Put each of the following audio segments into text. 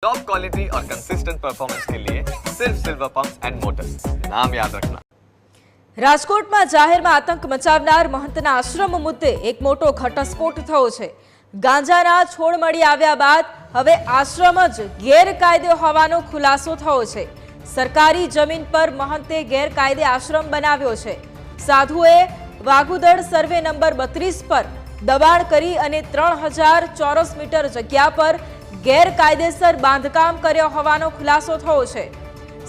Top quality और consistent performance के लिए सिर्फ सिल्वर पंप्स एंड मोटर्स, नाम याद रखना। રાજકોટમાં જાહેરમાં આતંક મચાવનાર મહંતના આશ્રમ મુદ્દે એક મોટો ઘટસ્ફોટ થયો છે। ગાંજાના છોડ મળી આવ્યા બાદ હવે આશ્રમ જ ગેરકાયદે હોવાનો ખુલાસો થયો છે। સરકારી જમીન પર મહંતે ગેરકાયદે આશ્રમ બનાવ્યો છે। સાધુએ વાઘુદડ સર્વે નંબર 32 પર દબાણ કરી અને 3000 ચોરસ મીટર જગ્યા પર ગેરકાયદેસર બાંધકામ કર્યો હોવાનો ખુલાસો થયો છે।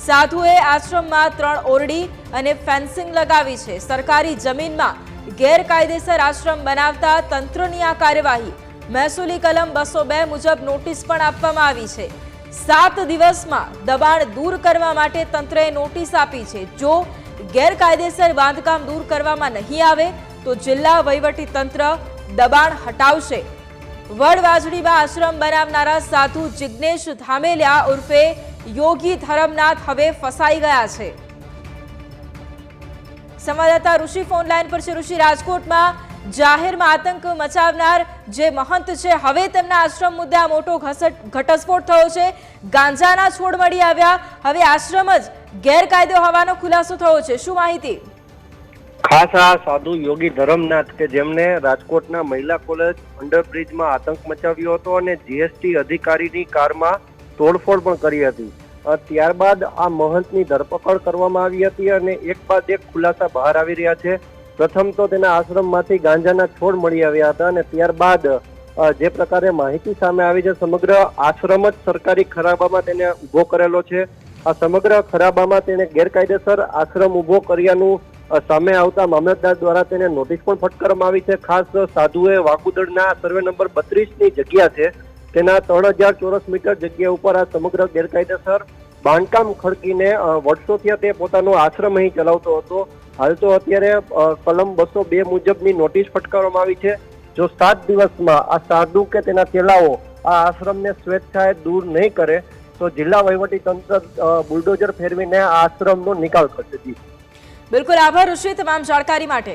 સાધુએ આશ્રમમાં 3 ઓરડી અને ફેન્સિંગ લગાવી છે। સરકારી જમીનમાં ગેરકાયદેસર આશ્રમ બનાવતા તંત્રની આ કાર્યવાહી મહેસૂલી કલમ 202 મુજબ નોટિસ પણ આપવામાં આવી છે। 7 દિવસમાં દબાણ દૂર કરવા માટે તંત્રએ નોટિસ આપી છે। જો ગેરકાયદેસર બાંધકામ દૂર કરવામાં નહીં આવે તો જિલ્લા વહીવટી તંત્ર દબાણ હટાવશે। વડવાજડીમાં આશ્રમ બનાવનારા સાધુ જિગ્નેશ ધામેલિયા ઉર્ફે યોગી ધરમનાથ હવે ફસાઈ ગયા છે। સંવાદદાતા ઋષિ ફોન લાઈન પર છે। ઋષિ, રાજકોટમાં જાહેરમાં આતંક મચાવનાર જે મહંત છે હવે તેમના આશ્રમ મુદ્દે આ મોટો ઘટસ્ફોટ થયો છે। ગાંજાના છોડ મળી આવ્યા, હવે આશ્રમ જ ગેરકાયદે હોવાનો ખુલાસો થયો છે। શું માહિતી? ખાસ આ સાધુ યોગી ધરમનાથ કે જેમને રાજકોટના મહિલા કોલેજ અંડરબ્રિજમાં આતંક મચાવ્યો હતો અને જીએસટી અધિકારીની કારમાં તોડફોડ પણ કરી હતી। ત્યારબાદ આ મહંતની ધરપકડ કરવામાં આવી હતી અને એક બાદ એક ખુલાસા બહાર આવી રહ્યા છે। પ્રથમ તો તેના આશ્રમમાંથી ગાંજાના છોડ મળી આવ્યા હતા અને ત્યારબાદ જે પ્રકારે માહિતી સામે આવી છે, સમગ્ર આશ્રમ જ સરકારી ખરાબામાં તેને ઉભો કરેલો છે। આ સમગ્ર ખરાબામાં તેને ગેરકાયદેસર આશ્રમ ઉભો કર્યાનું સામે આવતા મામલતદાર દ્વારા તેને નોટિસ પણ ફટકારવામાં આવી છે। ખાસ સાધુએ વાઘુદડના સર્વે નંબર 32ની જગ્યા છે તેના 3000 ચોરસ મીટર જગ્યા ઉપર આ સમગ્ર ગેરકાયદેસર બાંધકામ ખડકીને વર્ષોથી તે પોતાનો આશ્રમ અહીં ચલાવતો હતો। હાલ તો અત્યારે કલમ 202 મુજબની નોટિસ ફટકારવામાં આવી છે। જો 7 દિવસમાં આ સાધુ કે તેના ચેલાઓ આ આશ્રમને સ્વેચ્છાએ દૂર નહીં કરે તો જિલ્લા વહીવટી તંત્ર બુલડોઝર ફેરવીને આ આશ્રમનો નિકાલ કરશે। બિલકુલ, આભાર ઋષિ તમામ જાણકારી માટે।